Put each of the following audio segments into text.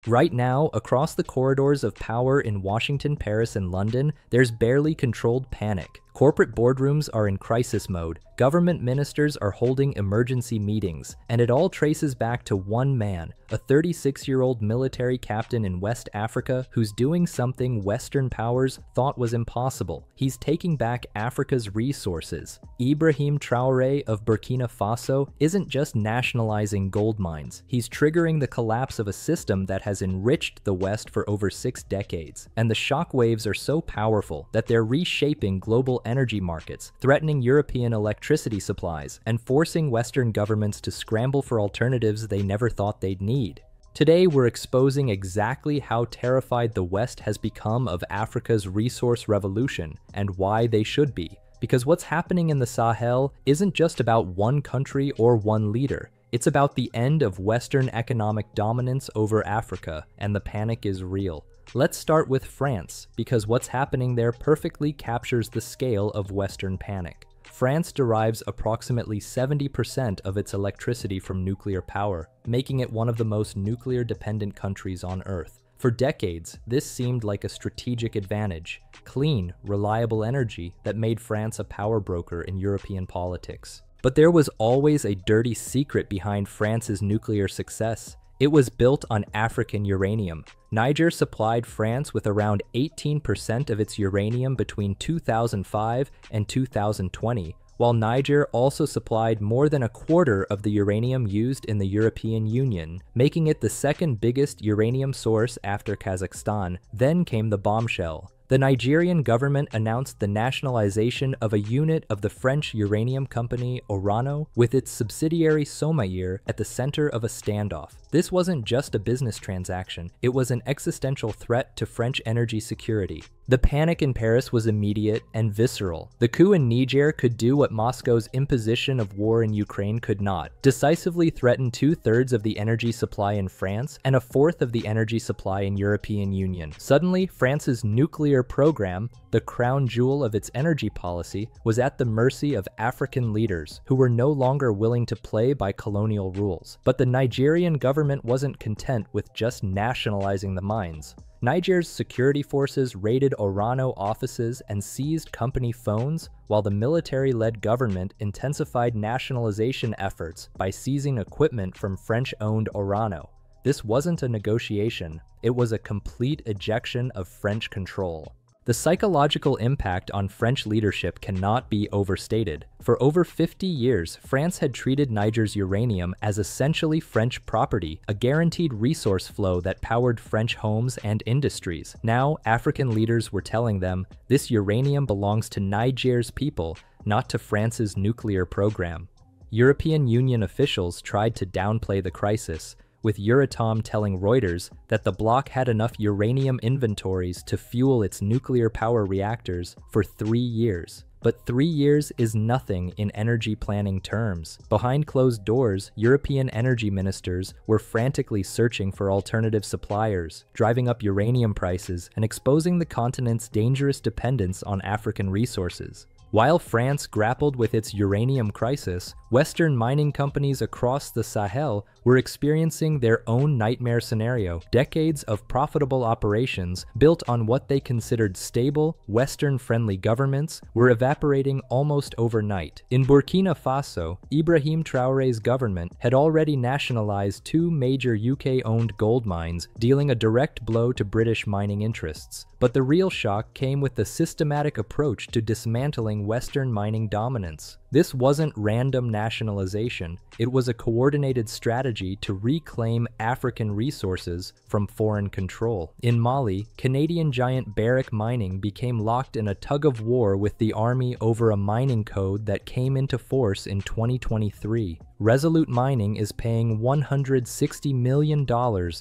Right now, across the corridors of power in Washington, Paris, and London, there's barely controlled panic. Corporate boardrooms are in crisis mode, government ministers are holding emergency meetings, and it all traces back to one man, a 36-year-old military captain in West Africa who's doing something Western powers thought was impossible. He's taking back Africa's resources. Ibrahim Traoré of Burkina Faso isn't just nationalizing gold mines, he's triggering the collapse of a system that has enriched the West for over 6 decades. And the shockwaves are so powerful that they're reshaping global energy markets, threatening European electricity supplies, and forcing Western governments to scramble for alternatives they never thought they'd need. Today, we're exposing exactly how terrified the West has become of Africa's resource revolution, and why they should be. Because what's happening in the Sahel isn't just about one country or one leader. It's about the end of Western economic dominance over Africa, and the panic is real. Let's start with France, because what's happening there perfectly captures the scale of Western panic. France derives approximately 70% of its electricity from nuclear power, making it one of the most nuclear-dependent countries on Earth. For decades, this seemed like a strategic advantage, clean, reliable energy that made France a power broker in European politics. But there was always a dirty secret behind France's nuclear success. It was built on African uranium. Niger supplied France with around 18% of its uranium between 2005 and 2020, while Niger also supplied more than a quarter of the uranium used in the European Union, making it the second biggest uranium source after Kazakhstan. Then came the bombshell. The Nigerian government announced the nationalization of a unit of the French uranium company Orano, with its subsidiary Somaïr at the center of a standoff. This wasn't just a business transaction, it was an existential threat to French energy security. The panic in Paris was immediate and visceral. The coup in Niger could do what Moscow's imposition of war in Ukraine could not: decisively threaten 2/3 of the energy supply in France and 1/4 of the energy supply in European Union. Suddenly, France's nuclear program, the crown jewel of its energy policy, was at the mercy of African leaders who were no longer willing to play by colonial rules. But the Nigerian government wasn't content with just nationalizing the mines. Niger's security forces raided Orano offices and seized company phones, while the military-led government intensified nationalization efforts by seizing equipment from French-owned Orano. This wasn't a negotiation, it was a complete ejection of French control. The psychological impact on French leadership cannot be overstated. For over 50 years, France had treated Niger's uranium as essentially French property, a guaranteed resource flow that powered French homes and industries. Now, African leaders were telling them, this uranium belongs to Niger's people, not to France's nuclear program. European Union officials tried to downplay the crisis, with Euratom telling Reuters that the bloc had enough uranium inventories to fuel its nuclear power reactors for 3 years. But 3 years is nothing in energy planning terms. Behind closed doors, European energy ministers were frantically searching for alternative suppliers, driving up uranium prices and exposing the continent's dangerous dependence on African resources. While France grappled with its uranium crisis, Western mining companies across the Sahel were experiencing their own nightmare scenario. Decades of profitable operations built on what they considered stable, Western-friendly governments were evaporating almost overnight. In Burkina Faso, Ibrahim Traoré's government had already nationalized 2 major UK-owned gold mines, dealing a direct blow to British mining interests. But the real shock came with the systematic approach to dismantling Western mining dominance. This wasn't random nationalization, it was a coordinated strategy to reclaim African resources from foreign control. In Mali, Canadian giant Barrick Mining became locked in a tug-of-war with the army over a mining code that came into force in 2023. Resolute Mining is paying $160 million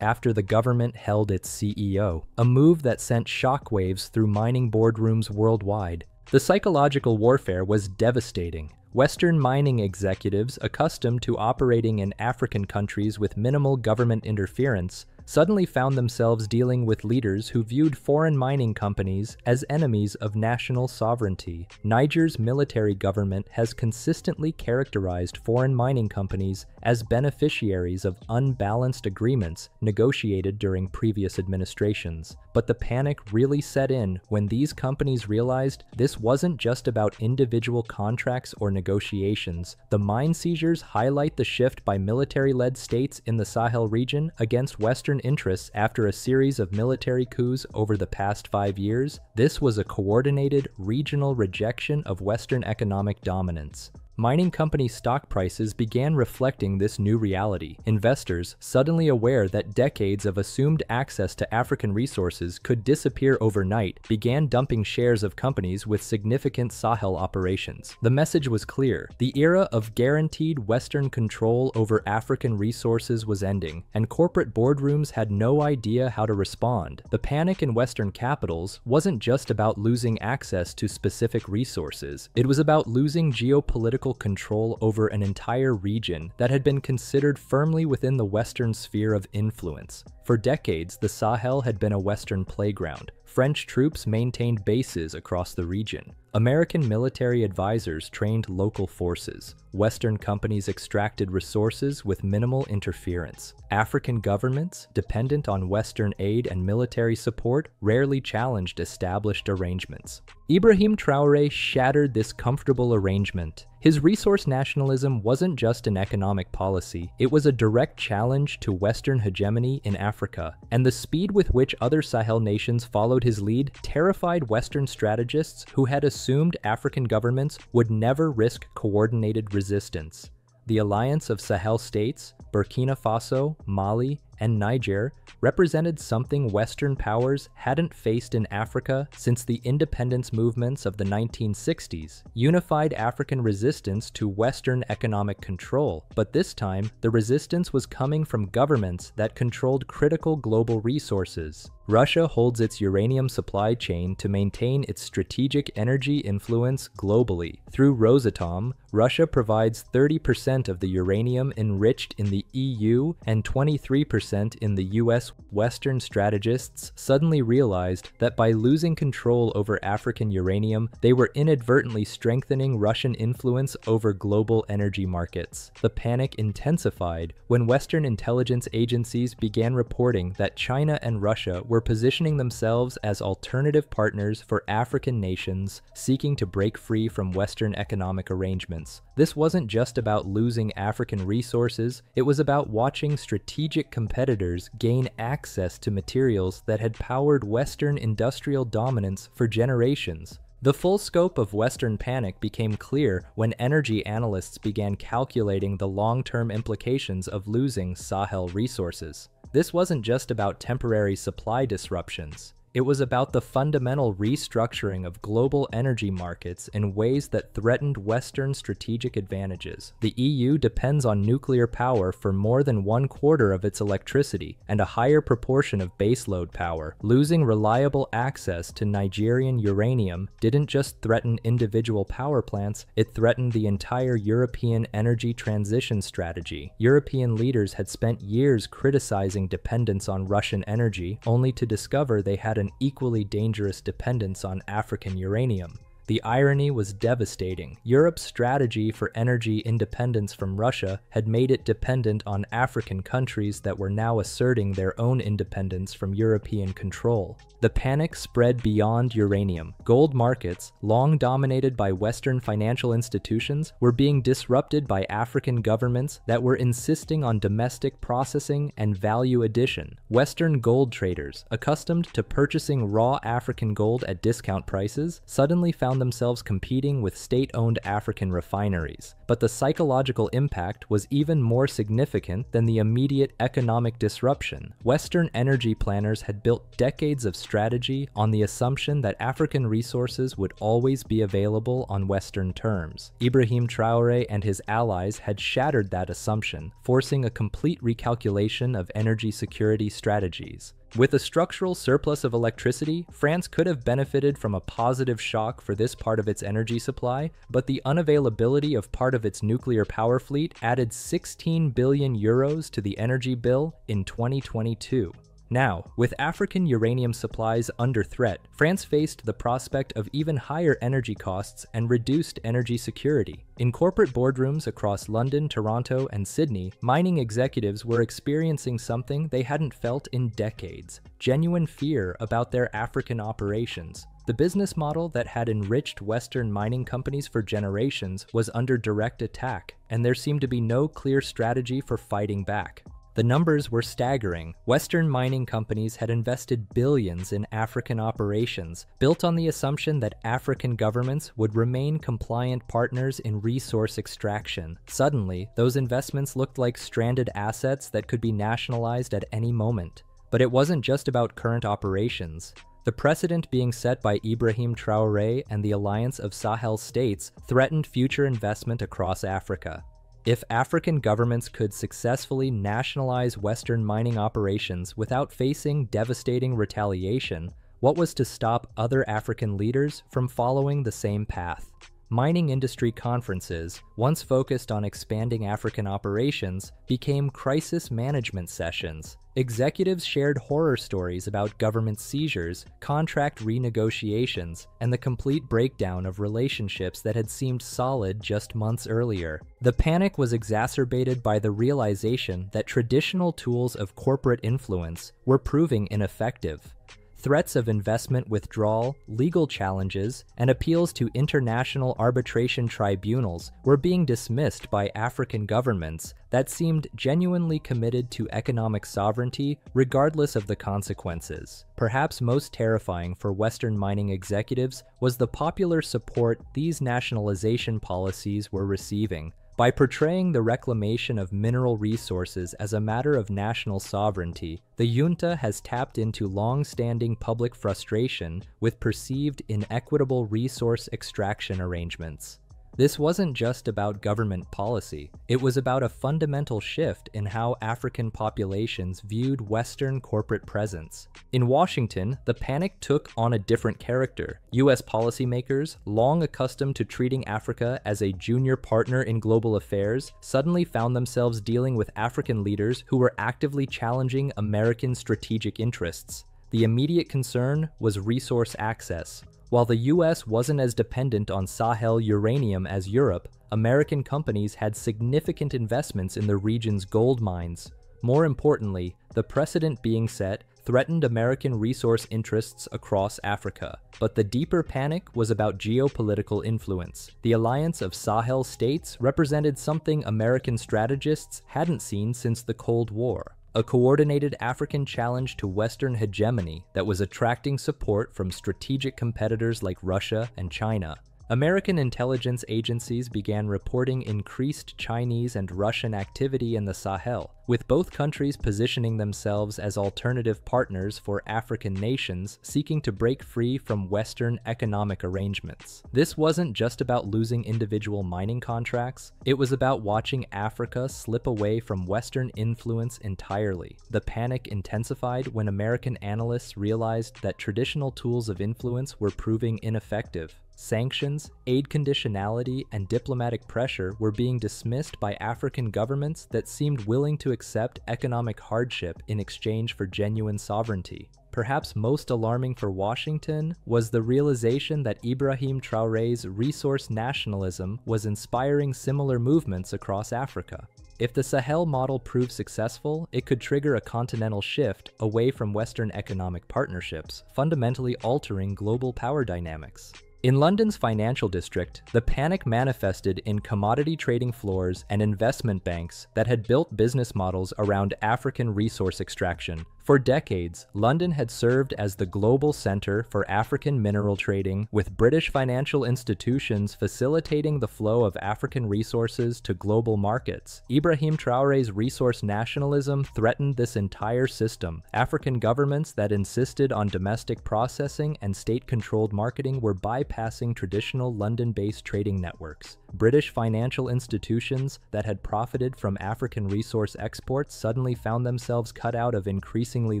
after the government held its CEO, a move that sent shockwaves through mining boardrooms worldwide. The psychological warfare was devastating. Western mining executives accustomed to operating in African countries with minimal government interference suddenly found themselves dealing with leaders who viewed foreign mining companies as enemies of national sovereignty. Niger's military government has consistently characterized foreign mining companies as beneficiaries of unbalanced agreements negotiated during previous administrations. But the panic really set in when these companies realized this wasn't just about individual contracts or negotiations. The mine seizures highlight the shift by military-led states in the Sahel region against Western interests after a series of military coups over the past 5 years. This was a coordinated, regional rejection of Western economic dominance. Mining company stock prices began reflecting this new reality. Investors, suddenly aware that decades of assumed access to African resources could disappear overnight, began dumping shares of companies with significant Sahel operations. The message was clear. The era of guaranteed Western control over African resources was ending, and corporate boardrooms had no idea how to respond. The panic in Western capitals wasn't just about losing access to specific resources. It was about losing geopolitical control over an entire region that had been considered firmly within the Western sphere of influence. For decades, the Sahel had been a Western playground. French troops maintained bases across the region. American military advisors trained local forces. Western companies extracted resources with minimal interference. African governments, dependent on Western aid and military support, rarely challenged established arrangements. Ibrahim Traoré shattered this comfortable arrangement. His resource nationalism wasn't just an economic policy, it was a direct challenge to Western hegemony in Africa, and the speed with which other Sahel nations followed his lead terrified Western strategists who had assumed African governments would never risk coordinated resistance. The Alliance of Sahel States, Burkina Faso, Mali, and Niger represented something Western powers hadn't faced in Africa since the independence movements of the 1960s, unified African resistance to Western economic control. But this time, the resistance was coming from governments that controlled critical global resources. Russia holds its uranium supply chain to maintain its strategic energy influence globally. Through Rosatom, Russia provides 30% of the uranium enriched in the EU and 23% in the US. Western strategists suddenly realized that by losing control over African uranium, they were inadvertently strengthening Russian influence over global energy markets. The panic intensified when Western intelligence agencies began reporting that China and Russia were positioning themselves as alternative partners for African nations seeking to break free from Western economic arrangements. This wasn't just about losing African resources, it was about watching strategic competitors gain access to materials that had powered Western industrial dominance for generations. The full scope of Western panic became clear when energy analysts began calculating the long-term implications of losing Sahel resources. This wasn't just about temporary supply disruptions. It was about the fundamental restructuring of global energy markets in ways that threatened Western strategic advantages. The EU depends on nuclear power for more than 1/4 of its electricity and a higher proportion of baseload power. Losing reliable access to Nigerian uranium didn't just threaten individual power plants, it threatened the entire European energy transition strategy. European leaders had spent years criticizing dependence on Russian energy, only to discover they had an equally dangerous dependence on African uranium. The irony was devastating. Europe's strategy for energy independence from Russia had made it dependent on African countries that were now asserting their own independence from European control. The panic spread beyond uranium. Gold markets, long dominated by Western financial institutions, were being disrupted by African governments that were insisting on domestic processing and value addition. Western gold traders, accustomed to purchasing raw African gold at discount prices, suddenly found themselves competing with state-owned African refineries. But the psychological impact was even more significant than the immediate economic disruption. Western energy planners had built decades of strategy on the assumption that African resources would always be available on Western terms. Ibrahim Traoré and his allies had shattered that assumption, forcing a complete recalculation of energy security strategies. With a structural surplus of electricity, France could have benefited from a positive shock for this part of its energy supply, but the unavailability of part of its nuclear power fleet added 16 billion euros to the energy bill in 2022. Now, with African uranium supplies under threat, France faced the prospect of even higher energy costs and reduced energy security. In corporate boardrooms across London, Toronto, and Sydney, mining executives were experiencing something they hadn't felt in decades: genuine fear about their African operations. The business model that had enriched Western mining companies for generations was under direct attack, and there seemed to be no clear strategy for fighting back. The numbers were staggering. Western mining companies had invested billions in African operations, built on the assumption that African governments would remain compliant partners in resource extraction. Suddenly, those investments looked like stranded assets that could be nationalized at any moment. But it wasn't just about current operations. The precedent being set by Ibrahim Traoré and the Alliance of Sahel States threatened future investment across Africa. If African governments could successfully nationalize Western mining operations without facing devastating retaliation, what was to stop other African leaders from following the same path? Mining industry conferences, once focused on expanding African operations, became crisis management sessions. Executives shared horror stories about government seizures, contract renegotiations, and the complete breakdown of relationships that had seemed solid just months earlier. The panic was exacerbated by the realization that traditional tools of corporate influence were proving ineffective. Threats of investment withdrawal, legal challenges, and appeals to international arbitration tribunals were being dismissed by African governments that seemed genuinely committed to economic sovereignty regardless of the consequences. Perhaps most terrifying for Western mining executives was the popular support these nationalization policies were receiving. By portraying the reclamation of mineral resources as a matter of national sovereignty, the junta has tapped into long-standing public frustration with perceived inequitable resource extraction arrangements. This wasn't just about government policy. It was about a fundamental shift in how African populations viewed Western corporate presence. In Washington, the panic took on a different character. US policymakers, long accustomed to treating Africa as a junior partner in global affairs, suddenly found themselves dealing with African leaders who were actively challenging American strategic interests. The immediate concern was resource access. While the US wasn't as dependent on Sahel uranium as Europe, American companies had significant investments in the region's gold mines. More importantly, the precedent being set threatened American resource interests across Africa. But the deeper panic was about geopolitical influence. The Alliance of Sahel States represented something American strategists hadn't seen since the Cold War. A coordinated African challenge to Western hegemony that was attracting support from strategic competitors like Russia and China. American intelligence agencies began reporting increased Chinese and Russian activity in the Sahel, with both countries positioning themselves as alternative partners for African nations seeking to break free from Western economic arrangements. This wasn't just about losing individual mining contracts, it was about watching Africa slip away from Western influence entirely. The panic intensified when American analysts realized that traditional tools of influence were proving ineffective. Sanctions, aid conditionality, and diplomatic pressure were being dismissed by African governments that seemed willing to accept economic hardship in exchange for genuine sovereignty. Perhaps most alarming for Washington was the realization that Ibrahim Traoré's resource nationalism was inspiring similar movements across Africa. If the Sahel model proved successful, it could trigger a continental shift away from Western economic partnerships, fundamentally altering global power dynamics. In London's financial district, the panic manifested in commodity trading floors and investment banks that had built business models around African resource extraction. For decades, London had served as the global center for African mineral trading, with British financial institutions facilitating the flow of African resources to global markets. Ibrahim Traoré's resource nationalism threatened this entire system. African governments that insisted on domestic processing and state-controlled marketing were bypassing traditional London-based trading networks. British financial institutions that had profited from African resource exports suddenly found themselves cut out of increasingly increasingly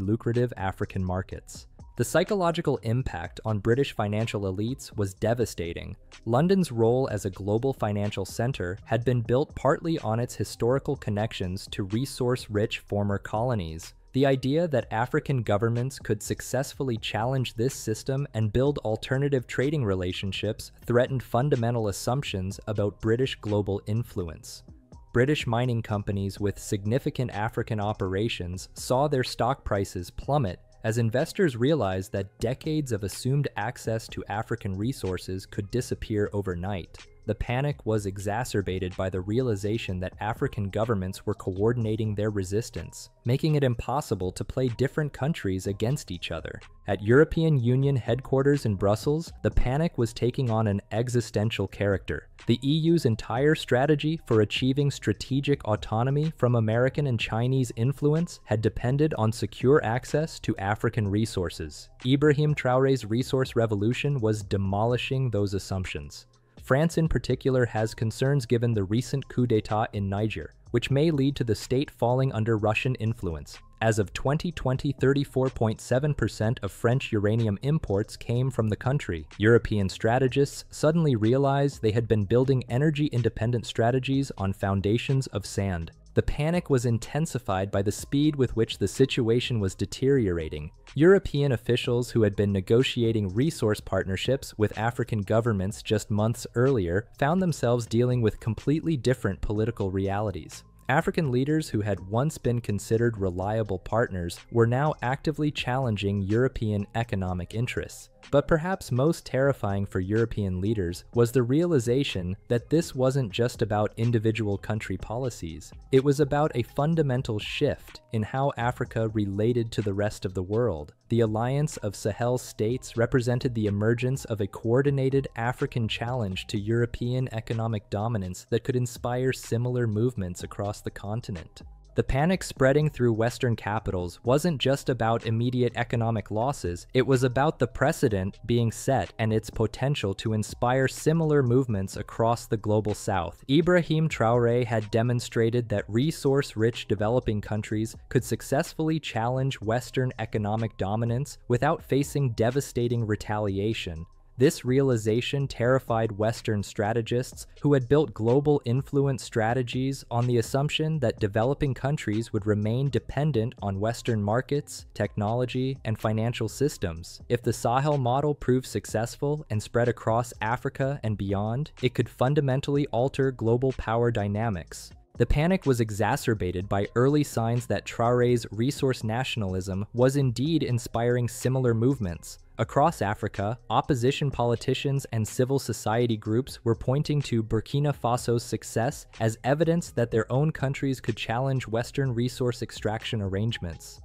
lucrative African markets. The psychological impact on British financial elites was devastating. London's role as a global financial center had been built partly on its historical connections to resource-rich former colonies. The idea that African governments could successfully challenge this system and build alternative trading relationships threatened fundamental assumptions about British global influence. British mining companies with significant African operations saw their stock prices plummet as investors realized that decades of assumed access to African resources could disappear overnight. The panic was exacerbated by the realization that African governments were coordinating their resistance, making it impossible to play different countries against each other. At European Union headquarters in Brussels, the panic was taking on an existential character. The EU's entire strategy for achieving strategic autonomy from American and Chinese influence had depended on secure access to African resources. Ibrahim Traoré's resource revolution was demolishing those assumptions. France in particular has concerns given the recent coup d'etat in Niger, which may lead to the state falling under Russian influence. As of 2020, 34.7% of French uranium imports came from the country. European strategists suddenly realized they had been building energy-independent strategies on foundations of sand. The panic was intensified by the speed with which the situation was deteriorating. European officials who had been negotiating resource partnerships with African governments just months earlier found themselves dealing with completely different political realities. African leaders who had once been considered reliable partners were now actively challenging European economic interests. But perhaps most terrifying for European leaders was the realization that this wasn't just about individual country policies. It was about a fundamental shift in how Africa related to the rest of the world. The Alliance of Sahel States represented the emergence of a coordinated African challenge to European economic dominance that could inspire similar movements across the continent. The panic spreading through Western capitals wasn't just about immediate economic losses, it was about the precedent being set and its potential to inspire similar movements across the global south. Ibrahim Traoré had demonstrated that resource-rich developing countries could successfully challenge Western economic dominance without facing devastating retaliation. This realization terrified Western strategists who had built global influence strategies on the assumption that developing countries would remain dependent on Western markets, technology, and financial systems. If the Sahel model proved successful and spread across Africa and beyond, it could fundamentally alter global power dynamics. The panic was exacerbated by early signs that Traoré's resource nationalism was indeed inspiring similar movements. Across Africa, opposition politicians and civil society groups were pointing to Burkina Faso's success as evidence that their own countries could challenge Western resource extraction arrangements.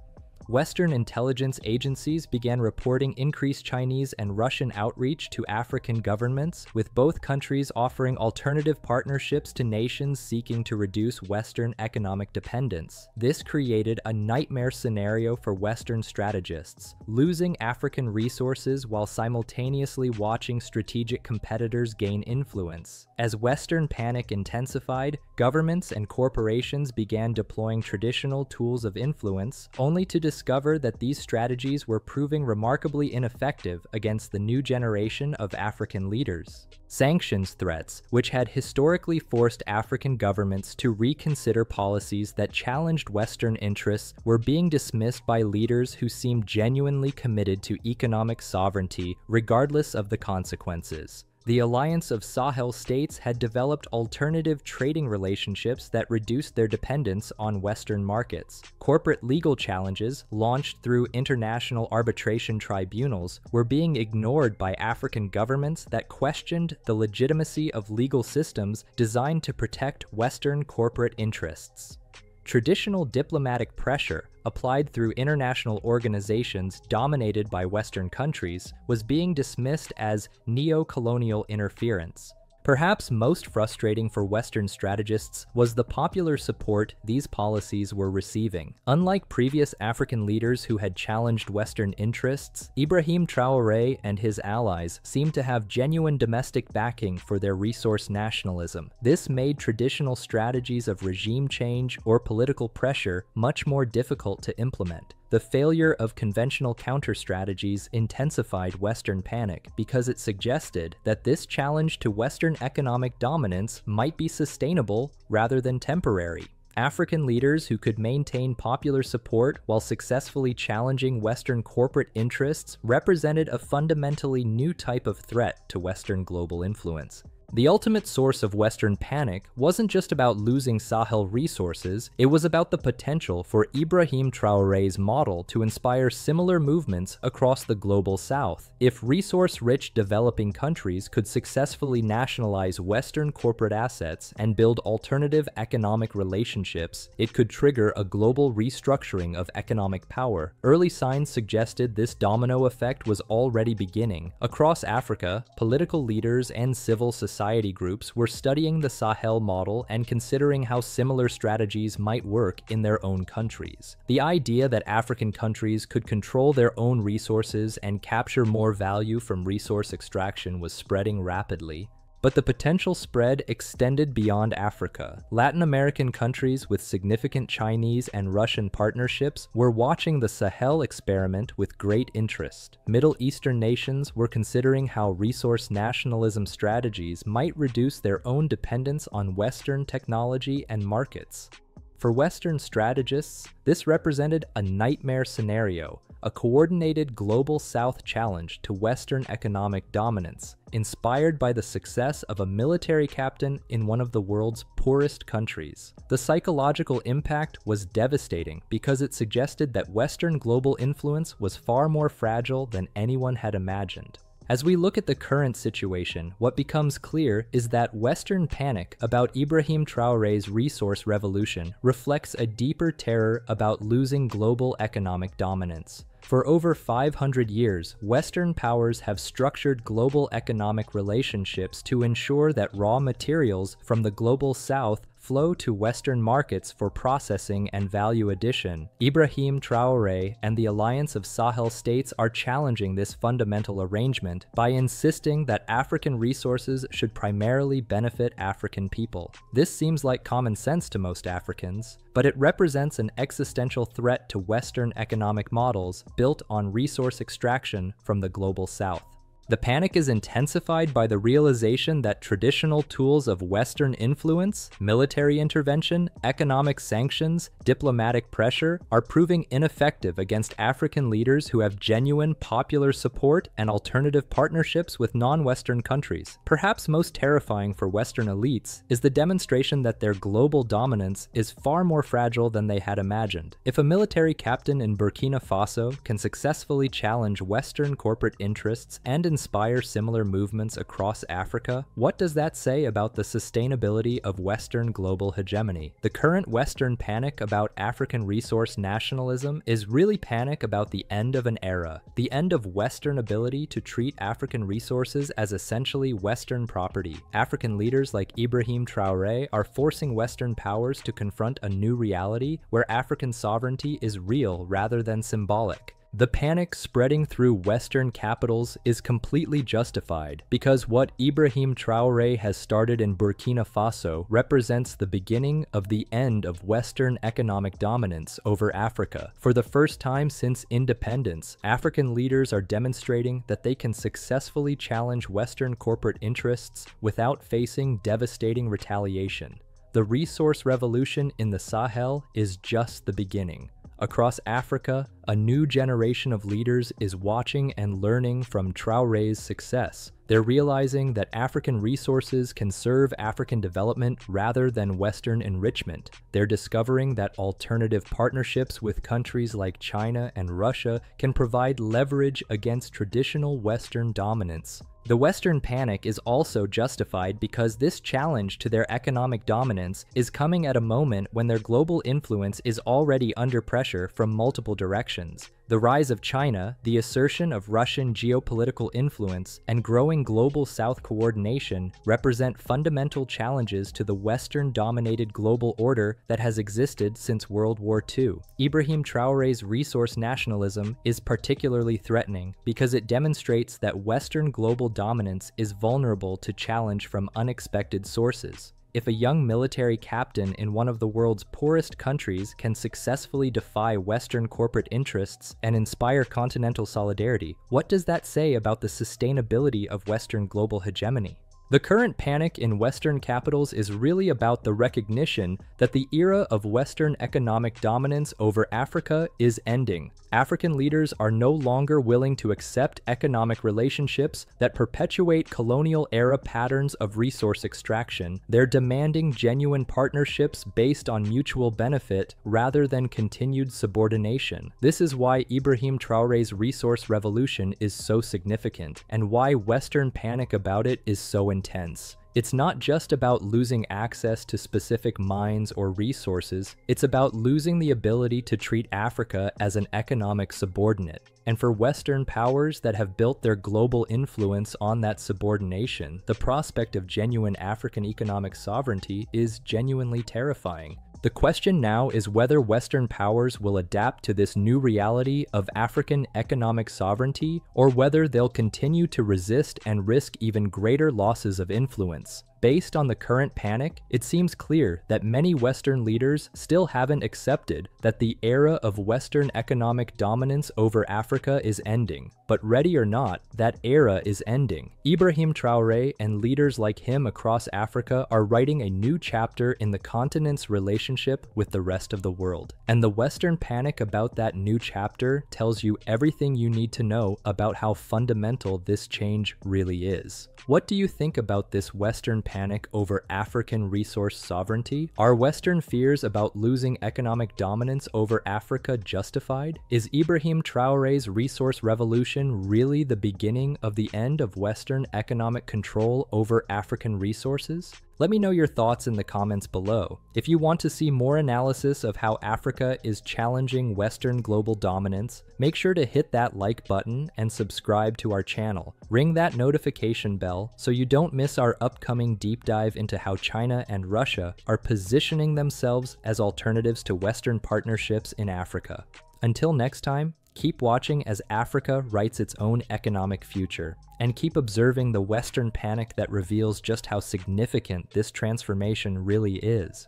Western intelligence agencies began reporting increased Chinese and Russian outreach to African governments, with both countries offering alternative partnerships to nations seeking to reduce Western economic dependence. This created a nightmare scenario for Western strategists, losing African resources while simultaneously watching strategic competitors gain influence. As Western panic intensified, governments and corporations began deploying traditional tools of influence, only to discover that these strategies were proving remarkably ineffective against the new generation of African leaders. Sanctions threats, which had historically forced African governments to reconsider policies that challenged Western interests, were being dismissed by leaders who seemed genuinely committed to economic sovereignty, regardless of the consequences. The Alliance of Sahel States had developed alternative trading relationships that reduced their dependence on Western markets. Corporate legal challenges, launched through international arbitration tribunals, were being ignored by African governments that questioned the legitimacy of legal systems designed to protect Western corporate interests. Traditional diplomatic pressure, applied through international organizations dominated by Western countries, was being dismissed as neo-colonial interference. Perhaps most frustrating for Western strategists was the popular support these policies were receiving. Unlike previous African leaders who had challenged Western interests, Ibrahim Traoré and his allies seemed to have genuine domestic backing for their resource nationalism. This made traditional strategies of regime change or political pressure much more difficult to implement. The the failure of conventional counter-strategies intensified Western panic because it suggested that this challenge to Western economic dominance might be sustainable rather than temporary. African leaders who could maintain popular support while successfully challenging Western corporate interests represented a fundamentally new type of threat to Western global influence. The ultimate source of Western panic wasn't just about losing Sahel resources, it was about the potential for Ibrahim Traoré's model to inspire similar movements across the global south. If resource-rich developing countries could successfully nationalize Western corporate assets and build alternative economic relationships, it could trigger a global restructuring of economic power. Early signs suggested this domino effect was already beginning. Across Africa, political leaders and civil society groups were studying the Sahel model and considering how similar strategies might work in their own countries. The idea that African countries could control their own resources and capture more value from resource extraction was spreading rapidly. But the potential spread extended beyond Africa. Latin American countries with significant Chinese and Russian partnerships were watching the Sahel experiment with great interest. Middle Eastern nations were considering how resource nationalism strategies might reduce their own dependence on Western technology and markets. For Western strategists, this represented a nightmare scenario, a coordinated global South challenge to Western economic dominance, inspired by the success of a military captain in one of the world's poorest countries. The psychological impact was devastating because it suggested that Western global influence was far more fragile than anyone had imagined. As we look at the current situation, what becomes clear is that Western panic about Ibrahim Traoré's resource revolution reflects a deeper terror about losing global economic dominance. For over 500 years, Western powers have structured global economic relationships to ensure that raw materials from the global South flow to Western markets for processing and value addition. Ibrahim Traoré and the Alliance of Sahel States are challenging this fundamental arrangement by insisting that African resources should primarily benefit African people. This seems like common sense to most Africans, but it represents an existential threat to Western economic models built on resource extraction from the global South. The panic is intensified by the realization that traditional tools of Western influence, military intervention, economic sanctions, diplomatic pressure, are proving ineffective against African leaders who have genuine popular support and alternative partnerships with non-Western countries. Perhaps most terrifying for Western elites is the demonstration that their global dominance is far more fragile than they had imagined. If a military captain in Burkina Faso can successfully challenge Western corporate interests and inspire similar movements across Africa, what does that say about the sustainability of Western global hegemony? The current Western panic about African resource nationalism is really panic about the end of an era, the end of Western ability to treat African resources as essentially Western property. African leaders like Ibrahim Traoré are forcing Western powers to confront a new reality where African sovereignty is real rather than symbolic. The panic spreading through Western capitals is completely justified because what Ibrahim Traoré has started in Burkina Faso represents the beginning of the end of Western economic dominance over Africa. For the first time since independence, African leaders are demonstrating that they can successfully challenge Western corporate interests without facing devastating retaliation. The resource revolution in the Sahel is just the beginning. Across Africa, a new generation of leaders is watching and learning from Traoré's success. They're realizing that African resources can serve African development rather than Western enrichment. They're discovering that alternative partnerships with countries like China and Russia can provide leverage against traditional Western dominance. The Western panic is also justified because this challenge to their economic dominance is coming at a moment when their global influence is already under pressure from multiple directions. The rise of China, the assertion of Russian geopolitical influence, and growing global South coordination represent fundamental challenges to the Western-dominated global order that has existed since World War II. Ibrahim Traoré's resource nationalism is particularly threatening because it demonstrates that Western global dominance is vulnerable to challenge from unexpected sources. if a young military captain in one of the world's poorest countries can successfully defy Western corporate interests and inspire continental solidarity, what does that say about the sustainability of Western global hegemony? The current panic in Western capitals is really about the recognition that the era of Western economic dominance over Africa is ending. African leaders are no longer willing to accept economic relationships that perpetuate colonial-era patterns of resource extraction. They're demanding genuine partnerships based on mutual benefit rather than continued subordination. This is why Ibrahim Traoré's resource revolution is so significant, and why Western panic about it is so intense. It's not just about losing access to specific mines or resources, it's about losing the ability to treat Africa as an economic subordinate. And for Western powers that have built their global influence on that subordination, the prospect of genuine African economic sovereignty is genuinely terrifying. The question now is whether Western powers will adapt to this new reality of African economic sovereignty, or whether they'll continue to resist and risk even greater losses of influence. Based on the current panic, it seems clear that many Western leaders still haven't accepted that the era of Western economic dominance over Africa is ending. But ready or not, that era is ending. Ibrahim Traoré and leaders like him across Africa are writing a new chapter in the continent's relationship with the rest of the world. And the Western panic about that new chapter tells you everything you need to know about how fundamental this change really is. What do you think about this Western panic over African resource sovereignty? Are Western fears about losing economic dominance over Africa justified? Is Ibrahim Traoré's resource revolution really the beginning of the end of Western economic control over African resources? Let me know your thoughts in the comments below. If you want to see more analysis of how Africa is challenging Western global dominance, make sure to hit that like button and subscribe to our channel. Ring that notification bell so you don't miss our upcoming deep dive into how China and Russia are positioning themselves as alternatives to Western partnerships in Africa. Until next time, keep watching as Africa writes its own economic future, and keep observing the Western panic that reveals just how significant this transformation really is.